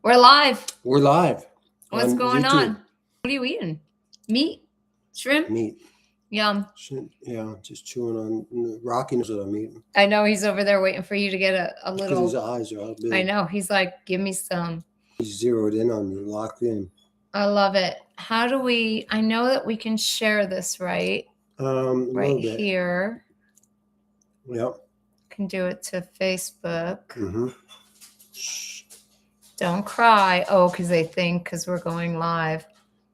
We're live. We're live. What's going on? What are you eating? Meat? Shrimp? Meat. Yum. Yeah, just chewing on. Rocky knows what I'm eating. I know he's over there waiting for you to get a little. Because his eyes are all big. I know. He's like, give me some. He's zeroed in on me, locked in. I love it. How do we? I know that we can share this, right? Right here. Yep. Can do it to Facebook. Mm-hmm. Don't cry. Oh, because they think because we're going live.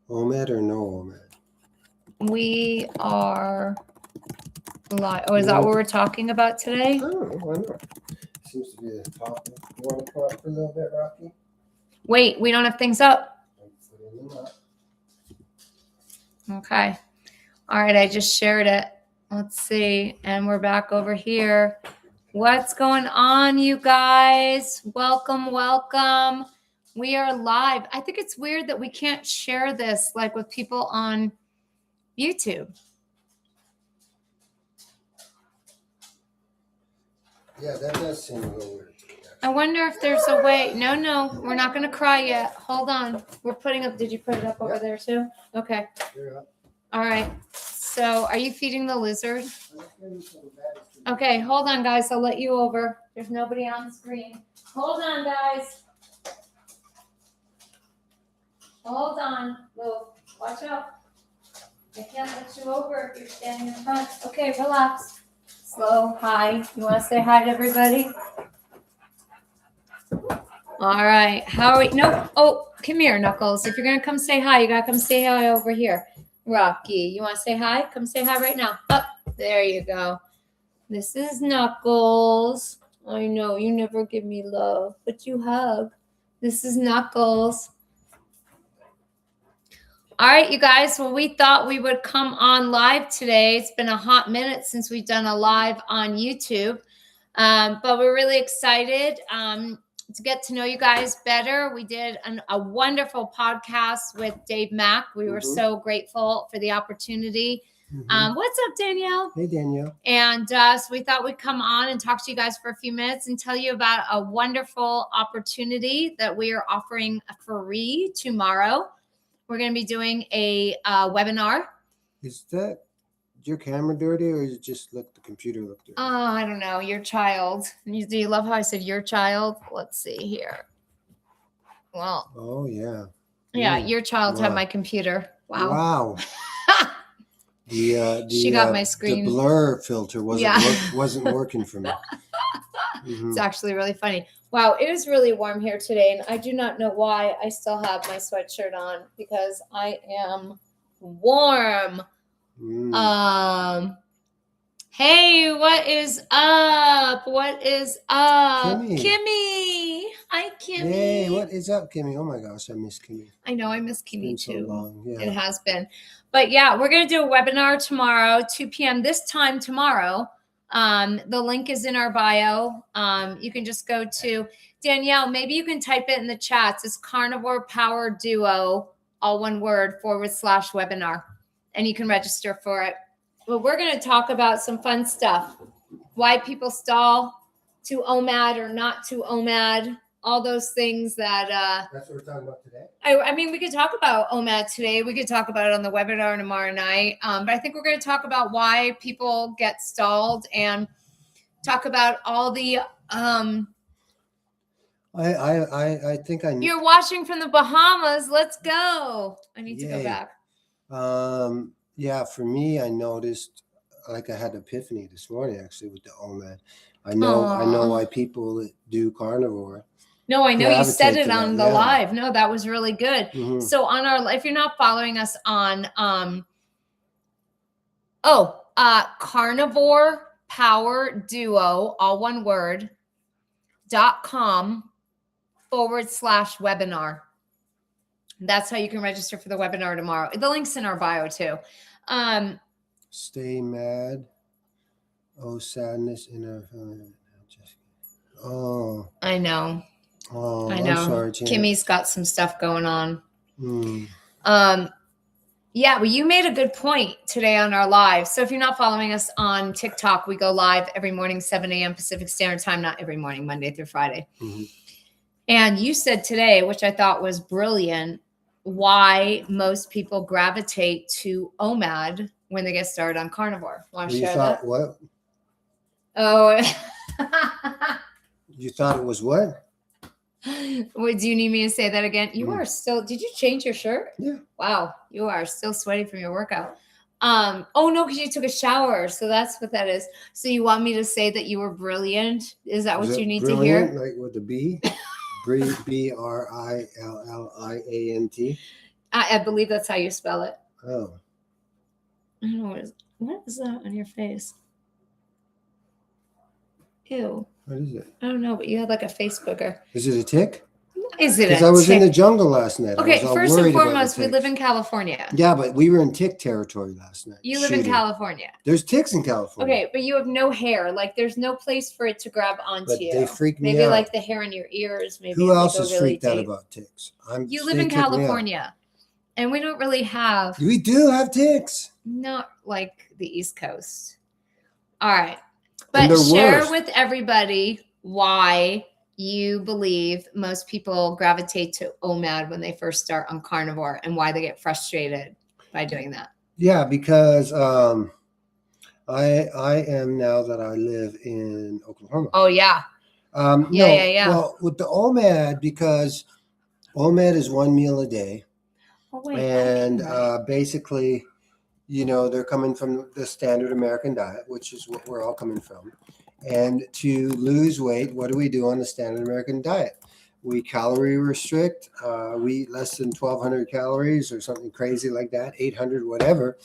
OMAD or no OMAD? We are live. Oh, is that what we're talking about today? Oh, why not? Seems to be a topic. You want to talk for a little bit, Rocky? Wait, we don't have things up. Okay. All right, I just shared it. Let's see. And we're back over here. What's going on, you guys? Welcome, welcome. We are live. I think it's weird that we can't share this like with people on YouTube. Yeah, that does seem a little weird. I wonder if there's a way. No, we're not going to cry yet. Hold on. We're putting up. Did you put it up over there too? Okay. All right. So are you feeding the lizard? Okay, hold on, guys. I'll let you over. There's nobody on the screen. Hold on, guys. Hold on. Move. Watch out. I can't let you over if you're standing in front. Okay, relax. Slow. Hi. You want to say hi to everybody? All right. How are we? Nope. Oh, come here, Knuckles. If you're going to come say hi, you got to come say hi over here. Rocky, you want to say hi? Come say hi right now. Up. There you go. This is Knuckles. I know you never give me love, but you hug. This is Knuckles. All right, you guys. Well, we thought we would come on live today. It's been a hot minute since we've done a live on YouTube, but we're really excited to get to know you guys better. We did a wonderful podcast with Dave Mack. We were so grateful for the opportunity. What's up, Danielle? Hey, Danielle. And so we thought we'd come on and talk to you guys for a few minutes and tell you about a wonderful opportunity that we are offering free tomorrow. We're going to be doing a webinar. Is that your camera dirty or is it just the computer look dirty? I don't know. Your child. Do you love how I said your child? Let's see here. Well. Oh, yeah. Yeah, your child had my computer. Wow. She got my screen. The blur filter wasn't working for me. It's actually really funny. Wow, it is really warm here today, and I do not know why I still have my sweatshirt on because I am warm. Hey, what is up? What is up? Kimmy. Hi, Kimmy. Hey, what is up, Kimmy? Oh my gosh, I miss Kimmy. I know, I miss Kimmy too. So long. Yeah. It has been. But yeah, we're going to do a webinar tomorrow, 2 p.m. this time tomorrow. The link is in our bio. You can just go to Danielle. Maybe you can type it in the chats. It's Carnivore Power Duo, all one word, /webinar. And you can register for it. Well, we're going to talk about some fun stuff. Why people stall, to OMAD or not to OMAD. All those things that... That's what we're talking about today? I mean, we could talk about OMAD today. We could talk about it on the webinar tomorrow night. But I think we're going to talk about why people get stalled and talk about all the... I think I... You're watching from the Bahamas. Let's go. I need to go back. Yeah, for me, I noticed, like I had an epiphany this morning, actually, with the OMAD. I know why people do carnivore. No, I know you said it on the live. No, that was really good. So on our, if you're not following us on, Carnivore Power Duo, all one word, .com /webinar. That's how you can register for the webinar tomorrow. The link's in our bio too. Stay mad. Oh, sadness in our. Oh. I know. Oh, I know. I'm sorry, Jan. Kimmy's got some stuff going on. Yeah, well, you made a good point today on our live. So if you're not following us on TikTok, we go live every morning, 7 a.m. Pacific Standard Time. Not every morning, Monday through Friday. And you said today, which I thought was brilliant, why most people gravitate to OMAD when they get started on carnivore. Want to You share thought that? what? Oh, You thought it was what? do you need me to say that again? You are still, did you change your shirt? Yeah. Wow, you are still sweaty from your workout. Oh no, because you took a shower. So that's what that is. So you want me to say that you were brilliant? Is that what you need to hear? Like with the B? Brilliant. I believe that's how you spell it. Oh. I don't know what is that on your face? Ew. What is it? I don't know, but you had like a face booger. Is it a tick? Is it? Because I was in the jungle last night. Okay, first and foremost, we live in California. Yeah, but we were in tick territory last night. You live in California. There's ticks in California. Okay, but you have no hair. Like, there's no place for it to grab onto you. They freak me out. Maybe like the hair in your ears. Maybe who else is freaked out about ticks? You live in California, and we don't really have. We do have ticks. Not like the East Coast. All right, but share with everybody why you believe most people gravitate to OMAD when they first start on carnivore and why they get frustrated by doing that. Yeah, because I am, now that I live in Oklahoma. Oh, yeah. Yeah. Well, with the OMAD, because OMAD is 1 meal a day. Oh, wait, and basically, they're coming from the standard American diet, which is what we're all coming from. And to lose weight, what do we do on the standard American diet? We calorie restrict. We eat less than 1,200 calories or something crazy like that, 800, whatever.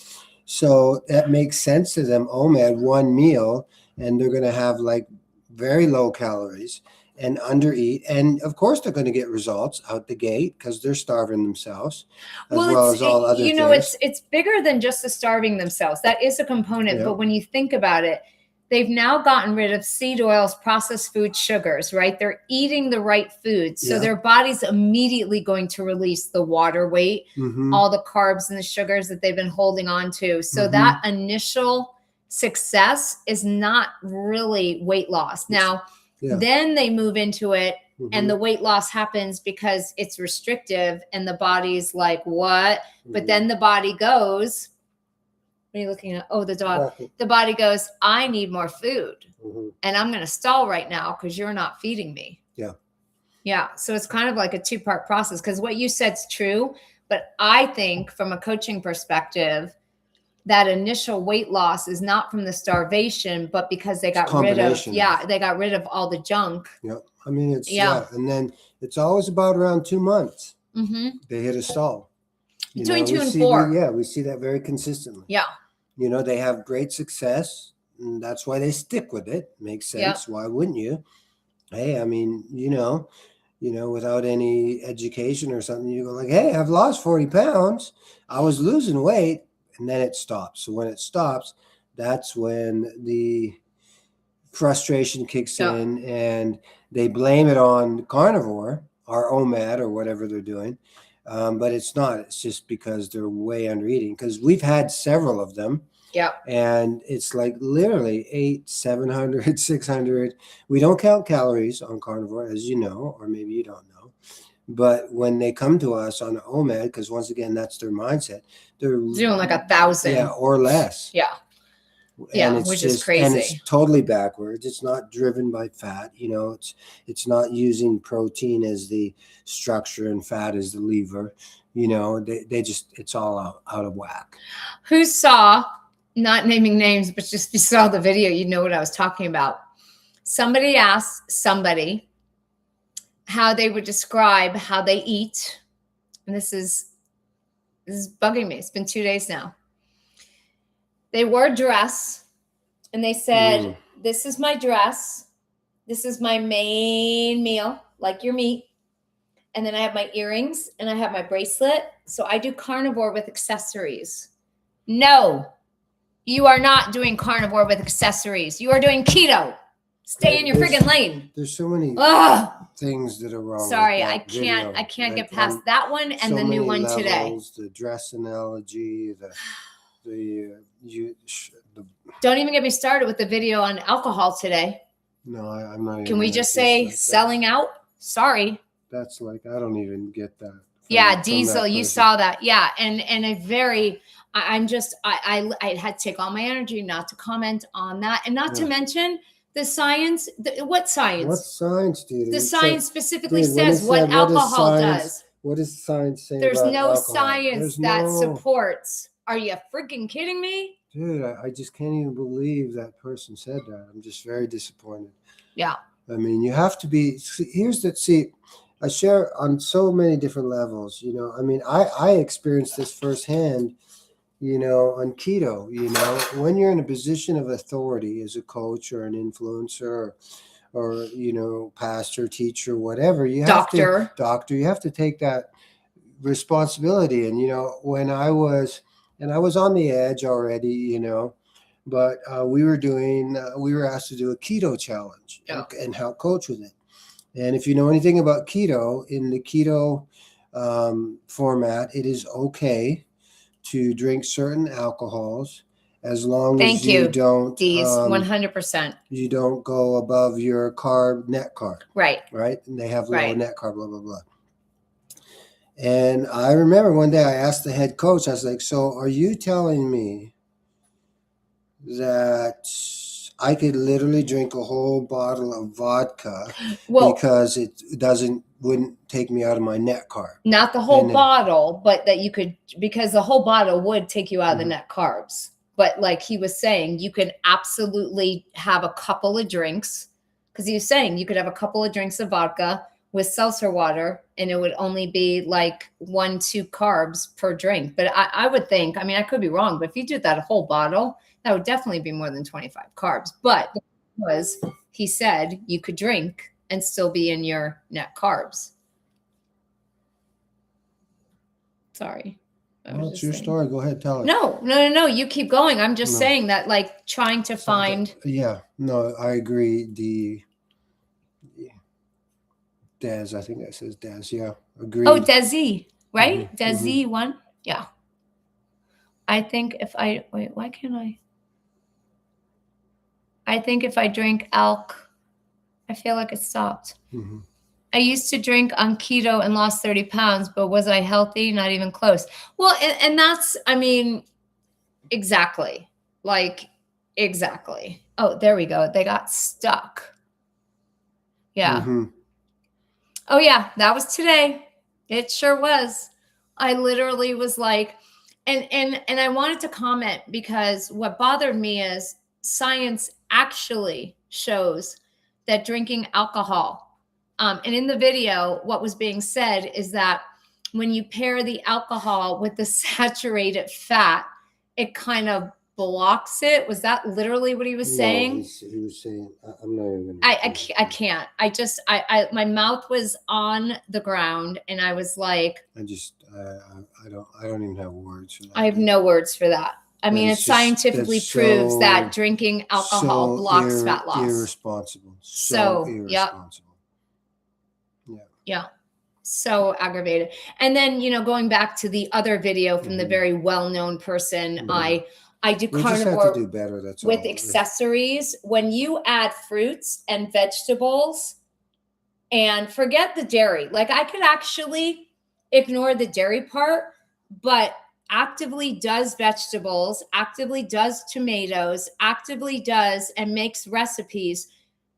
So that makes sense to them. OMAD, 1 meal, and they're going to have like very low calories and undereat. And of course, they're going to get results out the gate because they're starving themselves, as well as all other things. It's bigger than just the starving themselves. That is a component. Yeah. But when you think about it, they've now gotten rid of seed oils, processed food, sugars, right? They're eating the right foods. So their body's immediately going to release the water weight, all the carbs and the sugars that they've been holding on to. So that initial success is not really weight loss. Now, then they move into it and the weight loss happens because it's restrictive and the body's like, what? But then the body goes, what are you looking at? Oh, the dog. The body goes, I need more food. And I'm going to stall right now because you're not feeding me. Yeah. So it's kind of like a 2-part process because what you said's true. But I think from a coaching perspective, that initial weight loss is not from the starvation, but because they got rid of, they got rid of all the junk. Yeah. I mean, it's, and then it's always about around 2 months. They hit a stall. Between 2 and 4. We see that very consistently. Yeah. They have great success, and that's why they stick with it. Makes sense. Why wouldn't you? Hey, I mean, without any education or something, you go like, hey, I've lost 40 pounds. I was losing weight, and then it stops. So when it stops, that's when the frustration kicks in, and they blame it on carnivore or OMAD or whatever they're doing. But it's not. It's just because they're way under eating. Because we've had several of them. Yeah. And it's like literally 800, 700, 600. We don't count calories on carnivore, as you know, or maybe you don't know. But when they come to us on OMAD, because once again, that's their mindset. They're doing like 1,000. Yeah, or less. Yeah. And which is crazy. And it's totally backwards. It's not driven by fat. It's not using protein as the structure and fat as the lever. They just, it's all out of whack. Who saw, not naming names, but just if you saw the video, you know what I was talking about. Somebody asked somebody how they would describe how they eat. And this is bugging me. It's been 2 days now. They wore a dress and they said, this is my dress. This is my main meal, like your meat. And then I have my earrings and I have my bracelet. So I do carnivore with accessories. No, you are not doing carnivore with accessories. You are doing keto. Stay in your friggin' lane. There's so many things that are wrong. Sorry, I can't get past that one and the new one today. The dress analogy, don't even get me started with the video on alcohol today. No, I'm not. Can we just say selling out? Sorry. That's like, I don't even get that. Yeah, Diesel, you saw that. Yeah. And a very, I'm just, I had to take all my energy not to comment on that. And not to mention the science. What science? What science, dude? The science specifically says what alcohol does. What does science say There's about no alcohol? science that supports. Are you freaking kidding me? Dude, I just can't even believe that person said that. I'm just very disappointed. Yeah. I mean, you have to be, I share on so many different levels, you know. I mean, I experienced this firsthand, you know, on keto, you know, when you're in a position of authority as a coach or an influencer or you know, pastor, teacher, whatever, you have you have to take that responsibility. And, you know, when I was on the edge already, you know, but we were asked to do a keto challenge and help coach with it. And if you know anything about keto, in the keto format, it is okay to drink certain alcohols as long as you don't 100%. You don't go above your net carb. Right. And they have low net carb, blah, blah, blah. And I remember one day I asked the head coach, I was like, so are you telling me that I could literally drink a whole bottle of vodka because it wouldn't take me out of my net carb? Not the whole bottle, but that you could, because the whole bottle would take you out of the net carbs. But like he was saying, you could absolutely have a couple of drinks, because he was saying you could have a couple of drinks of vodka with seltzer water and it would only be like 1-2 carbs per drink. But I would think, I mean, I could be wrong, but if you did that whole bottle, that would definitely be more than 25 carbs. But he said you could drink and still be in your net carbs. Sorry. Well, it's your story. Go ahead, tell it. No. You keep going. I'm just saying that, like, trying to find. Yeah, no, I agree. Des, I think that says Des. Yeah, agreed. Oh, Desi, right? Mm-hmm. Desi one. Yeah. I think if I why can't I? I think if I drink alk, I feel like it stopped. Mm-hmm. I used to drink on keto and lost 30 pounds, but was I healthy? Not even close. Well, and that's, I mean, exactly. Like, exactly. Oh, there we go. They got stuck. Yeah. Mm-hmm. Oh, yeah. That was today. It sure was. I literally was like, and I wanted to comment because what bothered me is science actually shows that drinking alcohol, and in the video, what was being said is that when you pair the alcohol with the saturated fat, it kind of blocks it. Was that literally what he was saying? He was saying, I'm not even. I can't. My mouth was on the ground, and I was like, I don't even have words for that. I have no words for that. I mean, it scientifically proves that drinking alcohol blocks fat loss. Irresponsible. So irresponsible. Yeah. So aggravated. And then, you know, going back to the other video from the very well-known person, I do carnivore have to do better, that's with all. accessories. When you add fruits and vegetables and forget the dairy, like I could actually ignore the dairy part, but actively does vegetables, actively does tomatoes, actively does and makes recipes,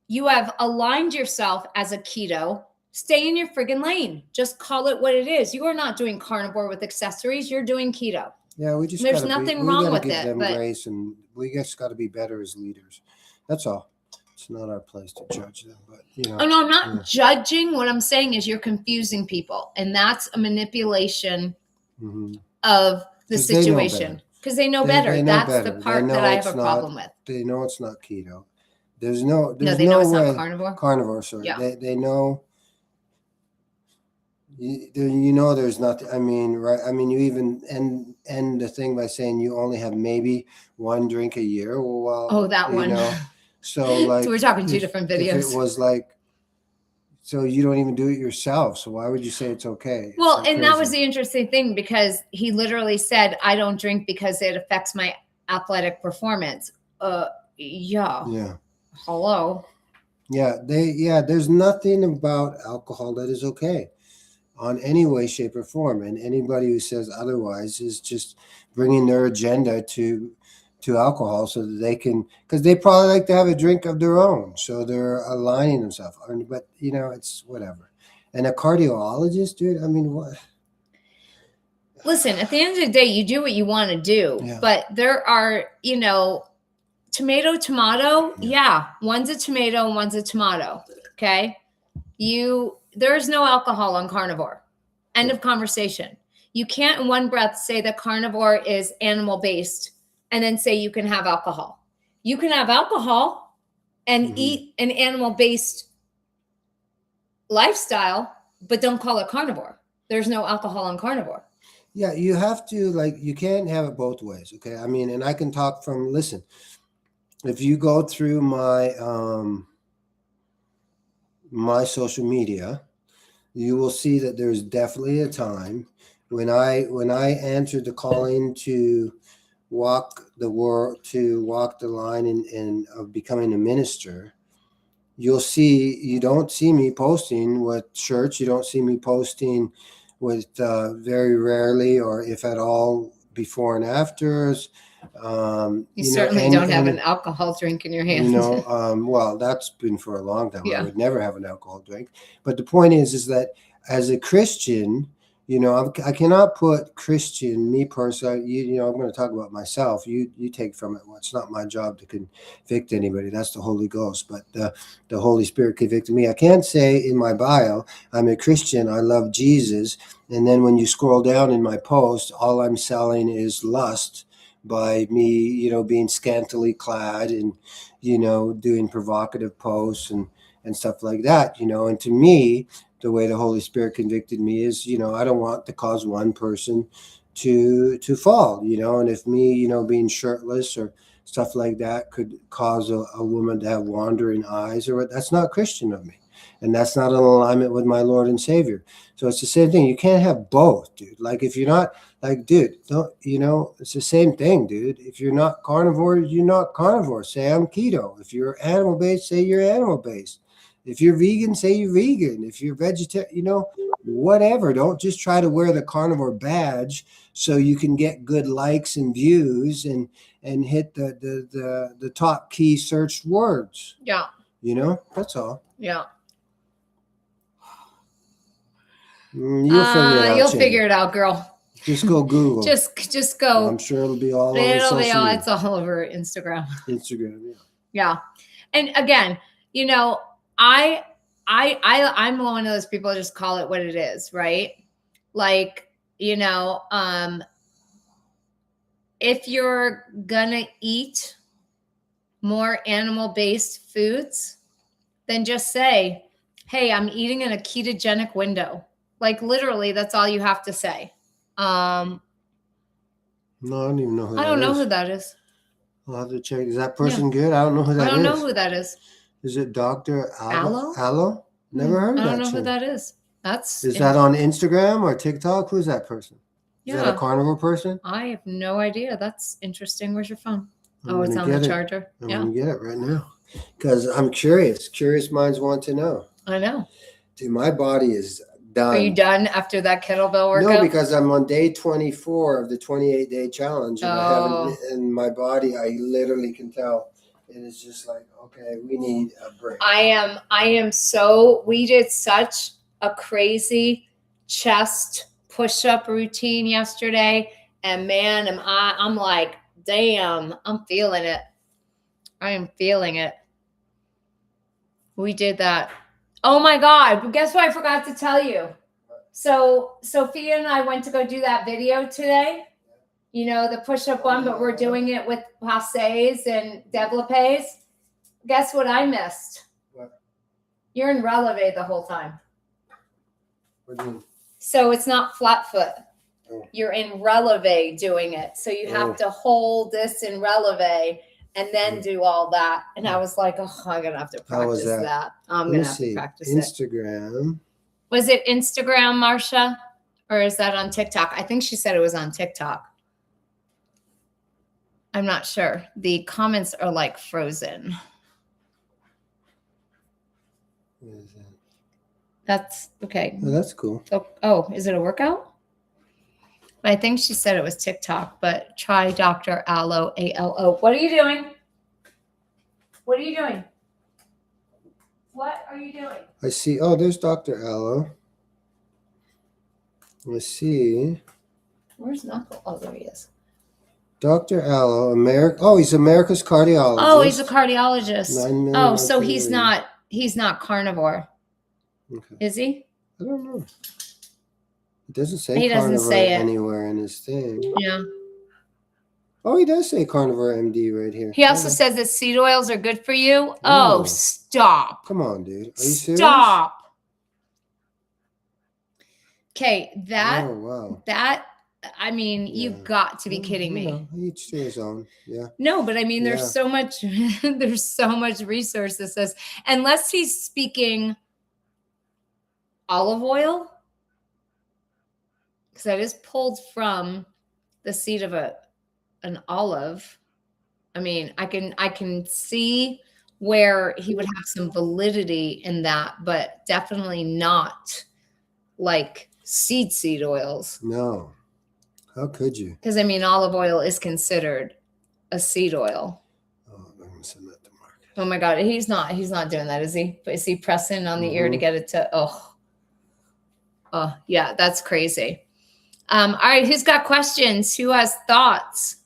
you have aligned yourself as a keto. Stay in your friggin' lane. Just call it what it is. You are not doing carnivore with accessories. You're doing keto. Yeah, there's nothing wrong with it. Them grace, and we just got to be better as leaders. That's all. It's not our place to judge them, but you know. Oh no, I'm not judging. What I'm saying is you're confusing people, and that's a manipulation of the situation because they know better. That's the part that I have a problem with. They know it's not keto. There's no they know it's not carnivore. Carnivore, sorry. Yeah. They know. You know, there's nothing. I mean, right? I mean, you even end the thing by saying you only have maybe one drink a year. Well, that one. Know, so like, so we're talking two different videos. If it was like, so you don't even do it yourself. So why would you say it's okay? Well, and that was the interesting thing because he literally said, "I don't drink because it affects my athletic performance." Yeah. Yeah. Hello. There's nothing about alcohol that is okay on any way, shape, or form. And anybody who says otherwise is just bringing their agenda to alcohol so that they can, because they probably like to have a drink of their own, so they're aligning themselves. But it's whatever. And a cardiologist, dude. I mean, what? Listen, at the end of the day, you do what you want to do, Yeah. but there are, tomato. Yeah, one's a tomato and one's a tomato. Okay, there's no alcohol on carnivore. End of conversation. You can't in one breath say that carnivore is animal based and then say you can have alcohol. You can have alcohol and eat an animal based lifestyle, but don't call it carnivore. There's no alcohol on carnivore. Yeah, you have to, you can't have it both ways. Okay. I mean, and I can talk from, listen, if you go through my social media, you will see that there's definitely a time when I answered the calling to walk the line of becoming a minister. You don't see me posting with shirts. You don't see me posting with very rarely, or if at all, before and afters. You certainly don't have an alcohol drink in your hand. Well, that's been for a long time. Yeah. I would never have an alcohol drink. But the point is that as a Christian, I cannot put Christian, me personally, I'm going to talk about myself. You take from it. Well, it's not my job to convict anybody. That's the Holy Ghost. But the Holy Spirit convicted me. I can't say in my bio, I'm a Christian, I love Jesus. And then when you scroll down in my post, all I'm selling is lust by me, being scantily clad and, doing provocative posts and stuff like that, and to me, the way the Holy Spirit convicted me is, I don't want to cause one person to fall, and if me, being shirtless or stuff like that could cause a woman to have wandering eyes, or that's not Christian of me. And that's not in alignment with my Lord and Savior. So it's the same thing. You can't have both, dude. Like, if you're not, dude, don't, it's the same thing, dude. If you're not carnivore, you're not carnivore. Say I'm keto. If you're animal based, say you're animal based. If you're vegan, say you're vegan. If you're vegetarian, whatever. Don't just try to wear the carnivore badge so you can get good likes and views and hit the top key searched words. Yeah. That's all. Yeah. You'll figure it out, girl. Just go Google. just go. I'm sure it'll be all over social media. It's all over Instagram. Instagram, yeah. And again, I'm one of those people who just call it what it is, right? Like, if you're gonna eat more animal-based foods, then just say, hey, I'm eating in a ketogenic window. Like, literally, that's all you have to say. No, I don't even know who that is. I don't know who that is. I'll have to check. Is that person good? I don't know who that is. I don't know who that is. Is it Dr. Aloe? Aloe? Never heard of that. I don't know who that is. Is that on Instagram or TikTok? Who's that person? Is that a carnivore person? I have no idea. That's interesting. Where's your phone? It's on the charger. I'm going to get it right now. Because I'm curious. Curious minds want to know. I know. Dude, my body is done. Are you done after that kettlebell workout? No, because I'm on day 24 of the 28-day challenge. And I haven't, and my body, I literally can tell. It is just like, okay, we need a break. We did such a crazy chest push-up routine yesterday. And man, I'm like, damn, I'm feeling it. I am feeling it. We did that. Oh my God. But guess what I forgot to tell you? So Sophia and I went to go do that video today. The push-up one, but we're doing it with passes and développés. Guess what I missed? What? You're in releve the whole time. What do you mean? So it's not flat foot. Oh. You're in releve doing it. So you have to hold this in releve and then do all that. And I was like, oh, I'm going to have to practice that. I'm going to have to practice Instagram. Was it Instagram, Marsha? Or is that on TikTok? I think she said it was on TikTok. I'm not sure. The comments are like frozen. What is that? That's okay. Oh, that's cool. Oh, is it a workout? I think she said it was TikTok, but try Dr. Aloe, ALO. What are you doing? What are you doing? What are you doing? I see. Oh, there's Dr. Aloe. Let's see. Where's Knuckle? Oh, there he is. Dr. Aloe, Oh, he's America's cardiologist. Oh, he's a cardiologist. 9 million. Oh, so he's not carnivore. Okay. Is he? I don't know. It doesn't say He doesn't carnivore say it. anywhere in his thing. Yeah. Oh, he does say carnivore MD right here. He also says that seed oils are good for you. Ooh. Oh, stop. Come on, dude. Are you serious? Stop. Okay, Oh, wow. I mean, you've got to be kidding me. Each to his own. Yeah. No, but I mean, there's so much resource that says, unless he's speaking olive oil, because that is pulled from the seed of an olive. I mean, I can see where he would have some validity in that, but definitely not like seed oils. No. How could you? Because I mean, olive oil is considered a seed oil. Oh, I'm gonna send that to Mark. Oh my God, he's not doing that, is he? Is he pressing on the ear to get it to? Oh, yeah, that's crazy. All right, who's got questions? Who has thoughts?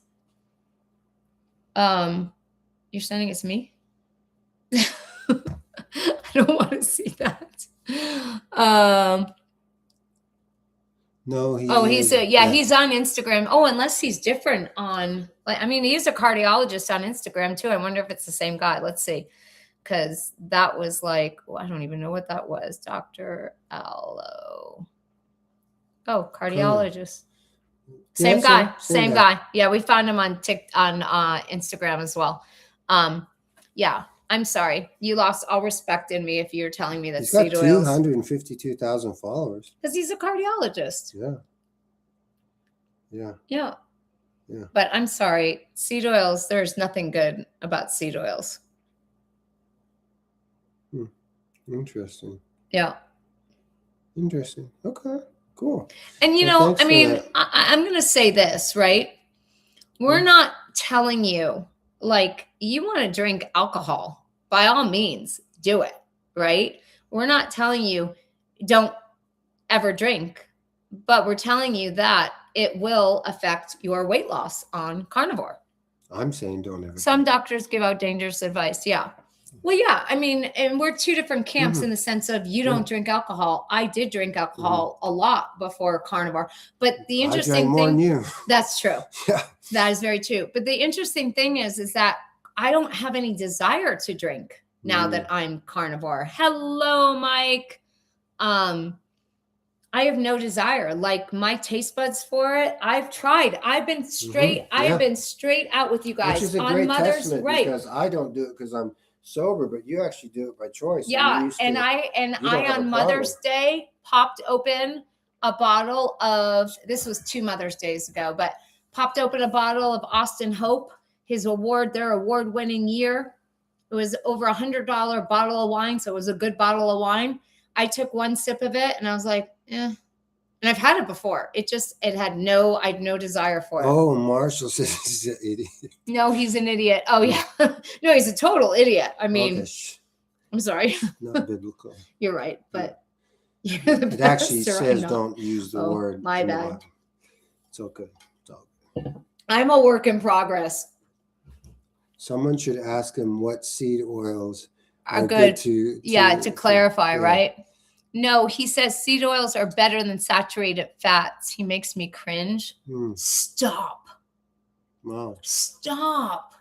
You're sending it to me? I don't want to see that. No, he's he's on Instagram. Oh, unless he's different on, like, I mean, he's a cardiologist on Instagram too. I wonder if it's the same guy. Let's see. Because that was like, I don't even know what that was. Dr. Aloe. Oh, cardiologist. Same guy. Yeah, we found him on Instagram as well. Yeah, I'm sorry. You lost all respect in me if you're telling me that he's got seed oils. 252,000 followers. Because he's a cardiologist. Yeah. But I'm sorry, seed oils, there's nothing good about seed oils. Interesting. Yeah. Interesting. Okay, cool. And I mean, I'm going to say this, right? We're not telling you, like, you want to drink alcohol, by all means, do it, right? We're not telling you don't ever drink, but we're telling you that it will affect your weight loss on carnivore. I'm saying don't ever. Some doctors give out dangerous advice. Yeah. Well, yeah. I mean, and we're two different camps in the sense of you don't drink alcohol. I did drink alcohol a lot before carnivore. But the interesting thing, more than you. That's true. Yeah. That is very true. But the interesting thing is that I don't have any desire to drink now that I'm carnivore. Hello, Mike. I have no desire. Like, my taste buds for it, I've tried. I've been straight. I have been straight out with you guys. Which is a great testament, because I don't do it because I'm sober, but you actually do it by choice. Yeah, and I on Mother's Day popped open a bottle of, this was 2 Mother's Days ago, but popped open a bottle of Austin Hope, their award-winning year. It was over $100 bottle of wine, so it was a good bottle of wine. I took 1 sip of it and I was like, and I've had it before. I had no desire for it. Oh, Marshall says he's an idiot. No, he's an idiot. Oh, yeah. No, he's a total idiot. I mean, I'm sorry. Not biblical. You're right, but it actually says don't use the word. My bad. It's okay. It's all good. I'm a work in progress. Someone should ask him what seed oils are good to clarify, right? No, he says seed oils are better than saturated fats. He makes me cringe. Stop. Wow. Stop.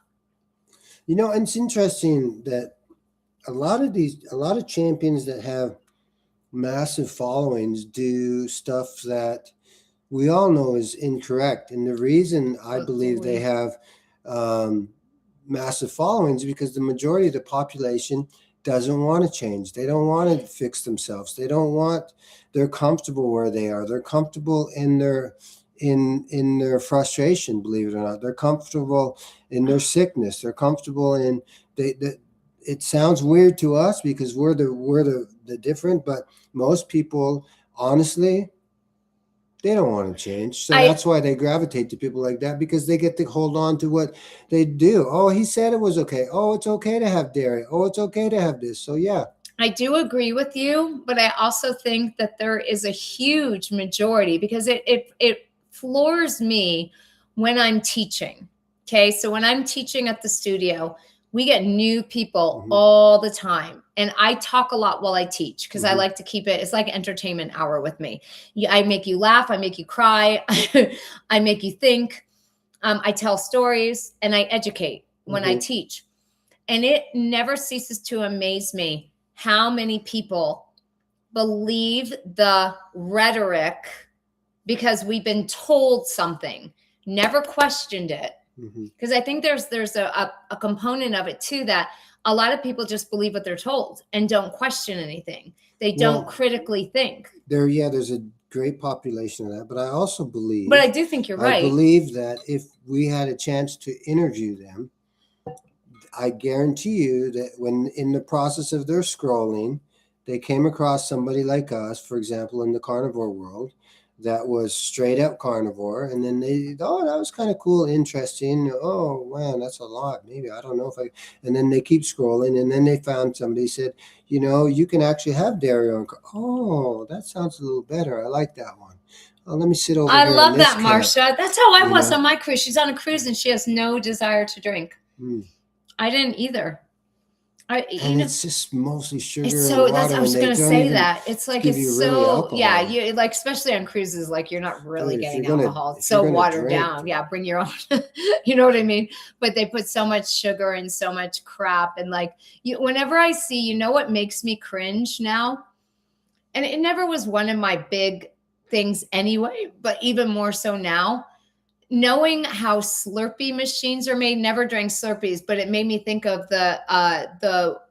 And it's interesting that a lot of champions that have massive followings do stuff that we all know is incorrect. And the reason I believe they have massive followings is because the majority of the population doesn't want to change. They don't want to fix themselves. They're comfortable where they are. They're comfortable in their frustration, believe it or not. They're comfortable in their sickness. They're comfortable in it sounds weird to us because we're the different, but most people, honestly, they don't want to change. So I that's why they gravitate to people like that, because they get to hold on to what they do. Oh, he said it was okay. Oh, it's okay to have dairy. Oh, it's okay to have this. So yeah. I do agree with you, but I also think that there is a huge majority, because it floors me when I'm teaching. Okay, so when I'm teaching at the studio, we get new people Mhm. all the time, and I talk a lot while I teach because I Mhm. like to keep it. It's like entertainment hour with me. I make you laugh, I make you cry, I make you think. I tell stories, and I educate when I Mhm. teach. And it never ceases to amaze me how many people believe the rhetoric because we've been told something, never questioned it. Mhm. Because I think there's a component of it too, that a lot of people just believe what they're told and don't question anything. They don't Well, critically think. there's a great population of that, but I also But I believe, do think you're I right. believe that if we had a chance to interview them, I guarantee you that when in the process of their scrolling, they came across somebody like us, for example, in the carnivore world, that was straight up carnivore, and then they, oh, that was kind of cool, interesting. Oh man, that's a lot. Maybe I don't know if I. And then they keep scrolling, and then they found somebody said, you can actually have dairy on. Oh, that sounds a little better. I like that one. Oh, let me sit over I here on love this that, camp. Marcia. That's how I You was know. on my cruise. She's on a cruise and she has no desire to drink. Mm. I didn't either. And it's just mostly It's sugar and so that's I water, was and they gonna don't say even that. It's like give it's you really so yeah, alcohol. you like especially on cruises, like you're not really Dude, if you're getting gonna alcohol. It's if you're so gonna watered drink, down. Yeah, bring your own. You know what I mean? But they put so much sugar and so much crap. And like whenever I see, what makes me cringe now? And it never was one of my big things anyway, but even more so now, knowing how Slurpee machines are made. Never drank Slurpees, but it made me think of the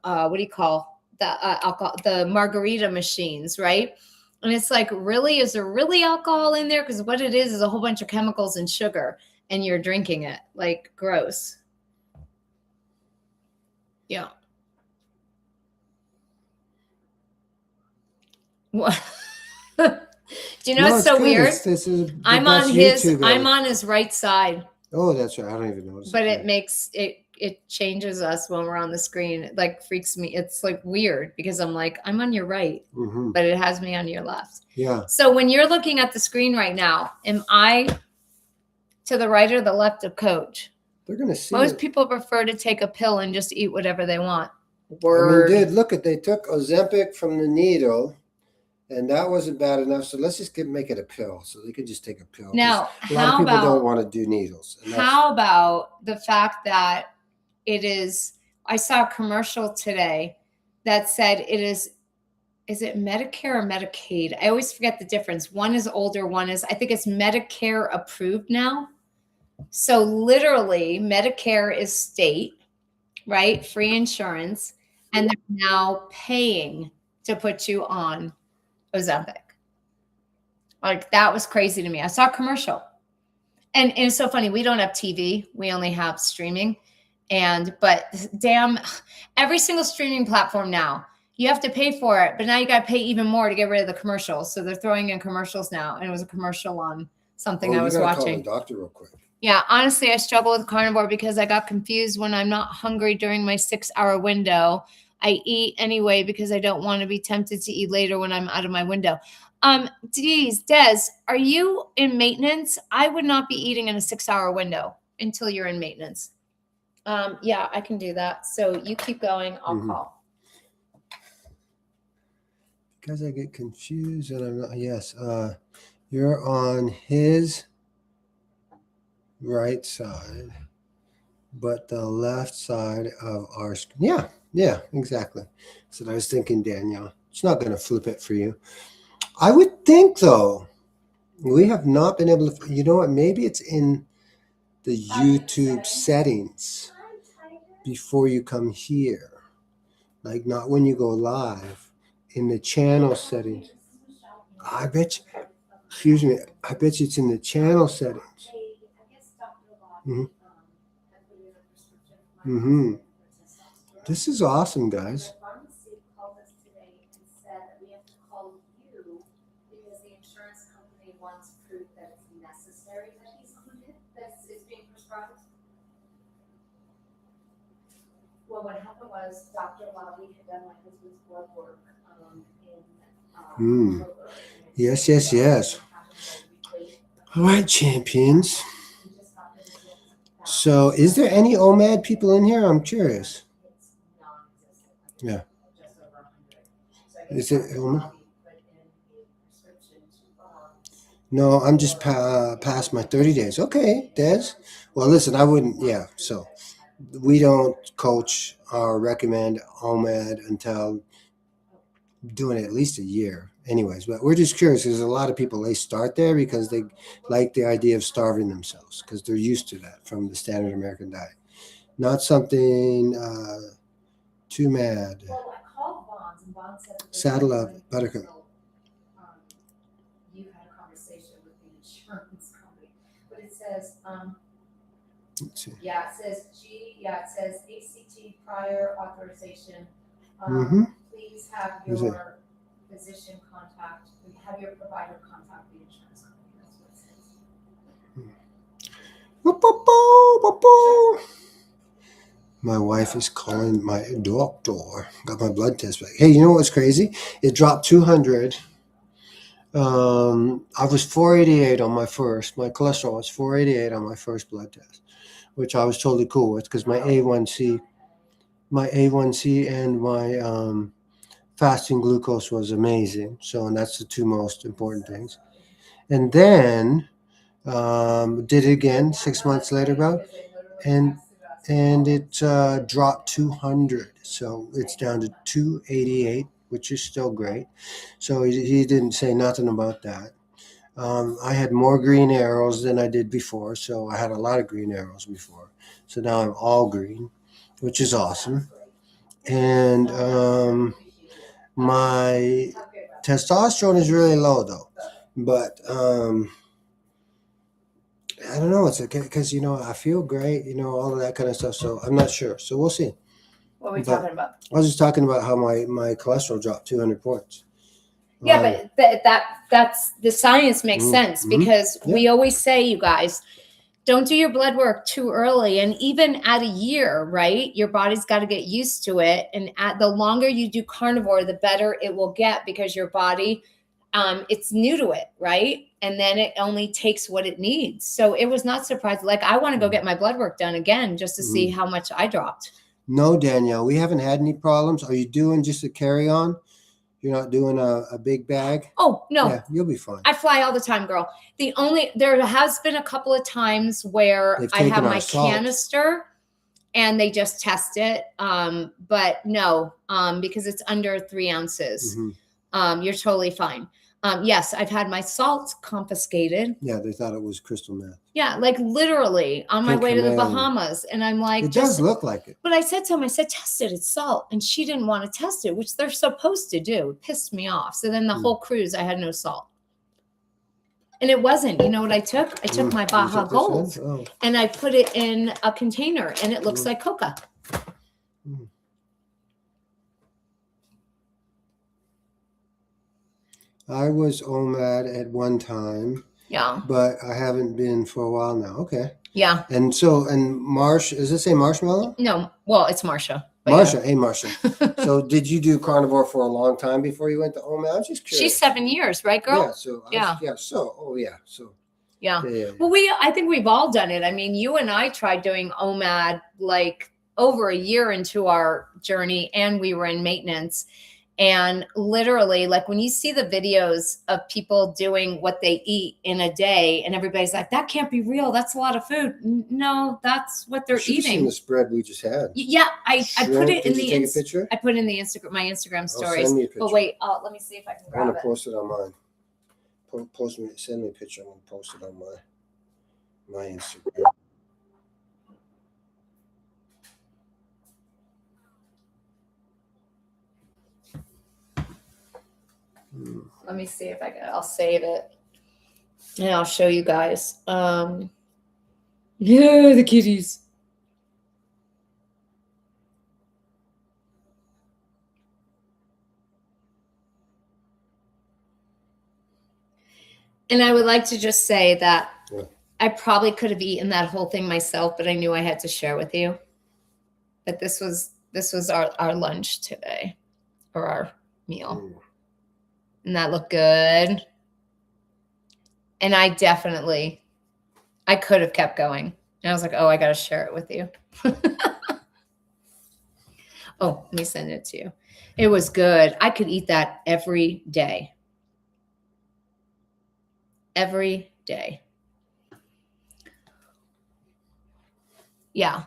what do you call the alcohol, the margarita machines, right? And it's like, really, is there really alcohol in there? Because what it is a whole bunch of chemicals and sugar, and you're drinking it. Like, gross. Yeah. What? Do you know no, what's it's so good. weird? This is the I'm on best his. YouTube I'm ever. on his right side. Oh, that's right. I don't even notice But it. it makes it changes us when we're on the screen. It like freaks me. It's like weird because I'm like, I'm on your right, Mm-hmm. but it has me on your left. Yeah, So when you're looking at the screen right now, am I to the right or the left of Coach? they're gonna see Most it. people prefer to take a pill and just eat whatever they want. I mean, Word. dude, look at they took Ozempic from the needle, and that wasn't bad enough. So let's just make it a pill, so they could just take a pill. Because Now, a lot of people don't want to do needles. And how about the fact that it is? I saw a commercial today that said it is it Medicare or Medicaid? I always forget the difference. One is older, one is, I think it's Medicare approved now. So literally, Medicare is state, right? Free insurance. And they're now paying to put you on Ozempic. Like, that was crazy to me. I saw a commercial. And it's so funny. We don't have TV. We only have streaming. But damn, every single streaming platform now, you have to pay for it, but now you got to pay even more to get rid of the commercials. So they're throwing in commercials now. And it was a commercial on something I was watching. Call the doctor real quick. Yeah, honestly, I struggle with carnivore because I got confused when I'm not hungry during my 6-hour window. I eat anyway because I don't want to be tempted to eat later when I'm out of my window. Des, are you in maintenance? I would not be eating in a 6-hour window until you're in maintenance. Yeah, I can do that. So you keep going. I'll call. Because I get confused and I'm not. Yes, you're on his right side, but the left side of our screen. Yeah, exactly. That's what I was thinking, Danielle. It's not going to flip it for you. I would think, though, we have not been able to. You know what? Maybe it's in the YouTube settings before you come here. Like, not when you go live, in the channel settings. I bet you, excuse me, I bet you it's in the channel settings. Mm-hmm. Mm-hmm. This is awesome, guys. The pharmacy called us today and said that we have to call you because the insurance company wants proof that it's necessary that he's on it, that it's being prescribed. Well, what happened was Dr. Lobby had done my husband's blood work in October. Yes, yes, yes. All right, champions. So, is there any OMAD people in here? I'm curious. Yeah. Is it OMAD? No, I'm just past my 30 days. Okay, Des. Well, listen, I wouldn't. Yeah, so we don't coach or recommend OMAD until doing it at least a year. Anyways, but we're just curious. There's a lot of people, they start there because they like the idea of starving themselves because they're used to that from the standard American diet. Not something too mad. Well, I called Bonds and Bonds said Saddle up, Buttercup. You had a conversation with the insurance company, but it says Let's see. yeah, it says it says ACT prior authorization. Please have your physician contact, have your provider contact the insurance company. That's what it says. My wife is calling my doctor. Got my blood test back. Hey, you know what's crazy? It dropped 200. I was 488 on my first. My cholesterol was 488 on my first blood test, which I was totally cool with because my A1C and my fasting glucose was amazing. So, and that's the two most important things. And then did it again 6 months later, about, and it dropped 200. So it's down to 288, which is still great. So he didn't say nothing about that. I had more green arrows than I did before. So I had a lot of green arrows before. So now I'm all green, which is awesome. And my testosterone is really low though. But I don't know. It's okay because I feel great. All of that kind of stuff. So I'm not sure. So we'll see. What are we talking about? I was just talking about how my cholesterol dropped 200 points. Yeah, but that's the science makes sense because we always say, you guys, don't do your blood work too early. And even at a year, right? Your body's got to get used to it. And the longer you do carnivore, the better it will get because your body, it's new to it, right? And then it only takes what it needs. So it was not surprising. Like, I want to go get my blood work done again just to see how much I dropped. No, Danielle, we haven't had any problems. Are you doing just a carry-on? You're not doing a big bag? Oh, no. Yeah, you'll be fine. I fly all the time, girl. There has been a couple of times where I have my canister and they just test it. But no, because it's under 3 ounces. You're totally fine. Yes, I've had my salt confiscated. Yeah, they thought it was crystal meth. Yeah, like literally on my way to the Bahamas. And I'm like, it does look like it. But I said to him, test it, it's salt. And she didn't want to test it, which they're supposed to do. It pissed me off. So then the whole cruise, I had no salt. And it wasn't. You know what I took? I took my Baja Gold and I put it in a container and it looks like coca. I was OMAD at one time. Yeah. But I haven't been for a while now. Okay. Yeah. And Marsh, does it say Marshmallow? No. Well, it's Marsha. Marsha. Yeah. Hey, Marsha. So did you do carnivore for a long time before you went to OMAD? I'm just curious. She's 7 years, right, girl? Yeah. So Yeah. Well, I think we've all done it. I mean, you and I tried doing OMAD like over a year into our journey and we were in maintenance. And literally, like when you see the videos of people doing what they eat in a day and everybody's like, that can't be real. That's a lot of food. No, that's what they're eating. Seen the spread we just had. Yeah. I put it in the take a picture? I put in the my Instagram stories. Send me a picture. But wait, let me see if I can grab it. I'm going to post it on mine. Send me a picture. I'm going to post it on my Instagram. Let me see if I'll save it. And I'll show you guys. Yeah, the kitties. And I would like to just say that Yeah. I probably could have eaten that whole thing myself, but I knew I had to share with you. But this was our lunch today, or our meal. Mm. And that looked good. And I could have kept going. And I was like, oh, I got to share it with you. Oh, let me send it to you. It was good. I could eat that every day. Every day. Yeah.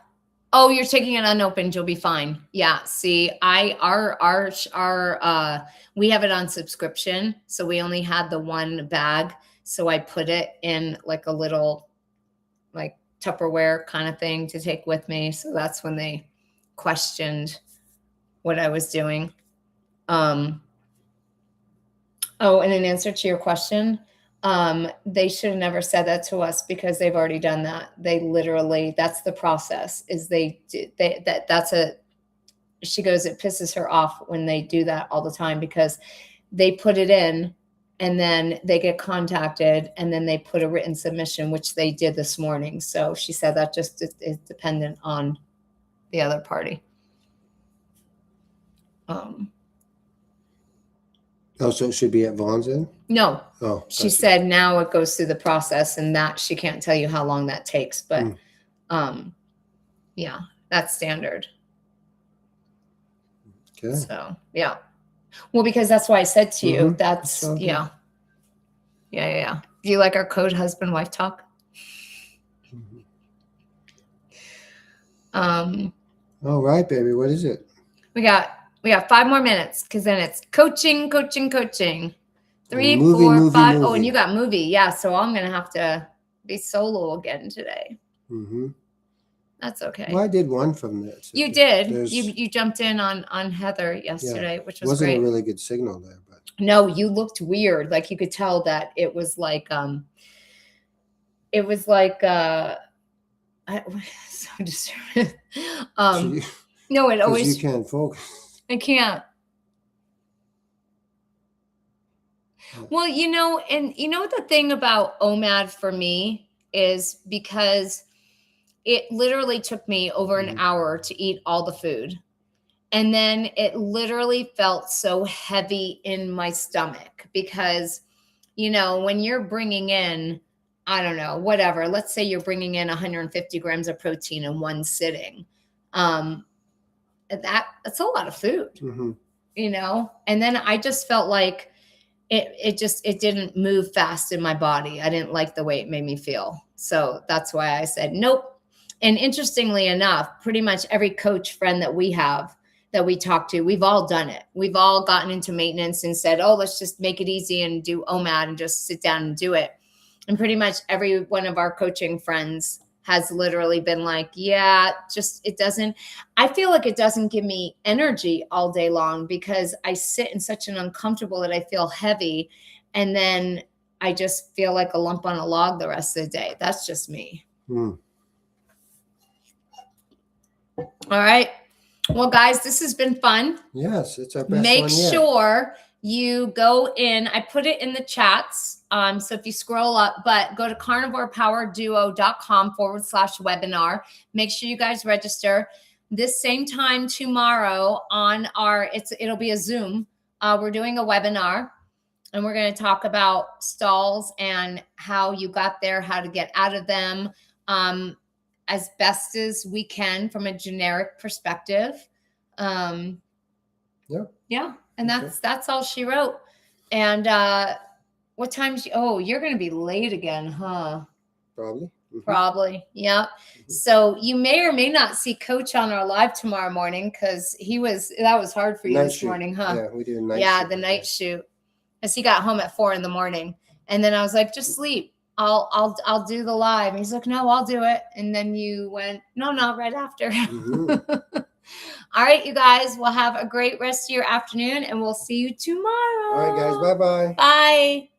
Oh, you're taking it unopened. You'll be fine. Yeah. See, we have it on subscription. So we only had the one bag. So I put it in like a little, like Tupperware kind of thing to take with me. So that's when they questioned what I was doing. Oh, and in answer to your question, they should have never said that to us because they've already done that. They literally, that's the process is she goes, it pisses her off when they do that all the time because they put it in and then they get contacted and then they put a written submission, which they did this morning. So she said that just is dependent on the other party. Oh, so it should be at Vaughn's then? No. Oh, she said now it goes through the process and that she can't tell you how long that takes, but yeah, that's standard. Okay. So yeah. Well, because that's why I said to you, that's yeah. Do you like our code husband wife talk? All right, baby. What is it? We got 5 more minutes because then it's coaching. 3, movie, 4, 5. movie. Oh, and you got movie. Yeah. So I'm going to have to be solo again today. That's okay. Well, I did one from this. You did. You jumped in on Heather yesterday, which was wasn't great. A really good signal there, but no, you looked weird. Like you could tell that it was like so disturbing. No, it always. You can't focus. I can't. Well, and the thing about OMAD for me is because it literally took me over an hour to eat all the food. And then it literally felt so heavy in my stomach because, when you're bringing in, I don't know, whatever, let's say you're bringing in 150 grams of protein in one sitting. That's a lot of food, and then I just felt like it didn't move fast in my body. I didn't like the way it made me feel. So that's why I said, nope. And interestingly enough, pretty much every coach friend that we have that we talk to, we've all done it. We've all gotten into maintenance and said, oh, let's just make it easy and do OMAD and just sit down and do it. And pretty much every one of our coaching friends has literally been like, yeah, I feel like it doesn't give me energy all day long because I sit in such an uncomfortable that I feel heavy. And then I just feel like a lump on a log the rest of the day. That's just me. All right. Well, guys, this has been fun. Yes, it's our best Make one yet. sure you go in. I put it in the chats. So if you scroll up, but go to carnivorepowerduo.com/webinar. Make sure you guys register. This same time tomorrow on it'll be a Zoom. We're doing a webinar and we're going to talk about stalls and how you got there, how to get out of them. As best as we can from a generic perspective. Yeah. And that's all she wrote. And what time? You're going to be late again, huh? Probably. Probably. Yeah. So you may or may not see Coach on our live tomorrow morning because that was hard for you this morning, huh? Yeah, we did a night shoot. Yeah, the night shoot. Because he got home at 4 a.m. And then I was like, just sleep. I'll do the live. And he's like, no, I'll do it. And then you went, no, right after. All right, you guys, we'll have a great rest of your afternoon and we'll see you tomorrow. All right, guys. Bye-bye. Bye.